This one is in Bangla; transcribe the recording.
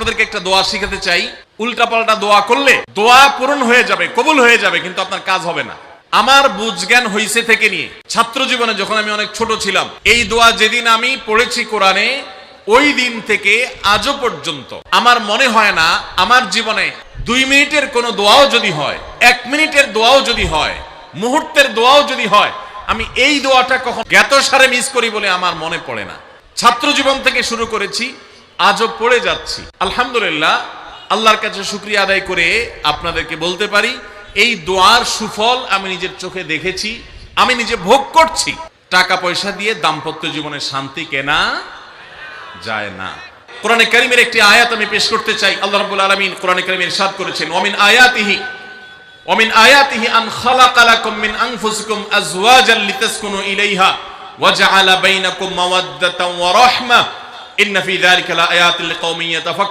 আপনাদেরকে একটা দোয়া শিখাতে চাই। উল্টাপাল্টা দোয়া করলে দোয়া পূরণ হয়ে যাবে, কবুল হয়ে যাবে, কিন্তু আপনার কাজ হবে না। আমার বুঝজ্ঞান হইছে থেকে নিয়ে ছাত্র জীবনে যখন আমি অনেক ছোট ছিলাম, এই দোয়া যেদিন আমি পড়েছি কোরআনে, ওই দিন থেকে আজও পর্যন্ত আমার মনে হয় না আমার জীবনে 2 মিনিটের কোনো দোয়াও যদি হয়, 1 মিনিটের দোয়াও যদি হয়, মুহূর্তের দোয়াও যদি হয়, আমি এই দোয়াটা কখন জ্ঞাতসারে মিস করি বলে আমার মনে পড়ে না। ছাত্র জীবন থেকে শুরু করেছি, আজও পড়ে যাচ্ছি। আলহামদুলিল্লাহ, আল্লাহর কাছে শুকরিয়া আদায় করে আপনাদেরকে বলতে পারি, এই দোয়ার সুফল আমি নিজের চোখে দেখেছি, আমি নিজে ভোগ করছি। টাকা পয়সা দিয়ে দাম্পত্য জীবনে শান্তি কেনা যায় না। কোরআনে কারীমের একটি আয়াত আমি পেশ করতে চাই। আল্লাহ রাব্বুল আলামিন কোরআনে কারীমে ইরশাদ করেছেন, ওমিন আয়াতিহি আন খালাকা লাকুম মিন আনফুসিকুম আজওয়াজান লিতাসকুনু ইলাইহা ওয়া জাআলা বাইনাকুম মাওয়াদ্দাতান ওয়া রাহমা ইন্না ফি যালিকা লাআয়াতিন লিকাওমিন ইয়াতাফাক্কারুন।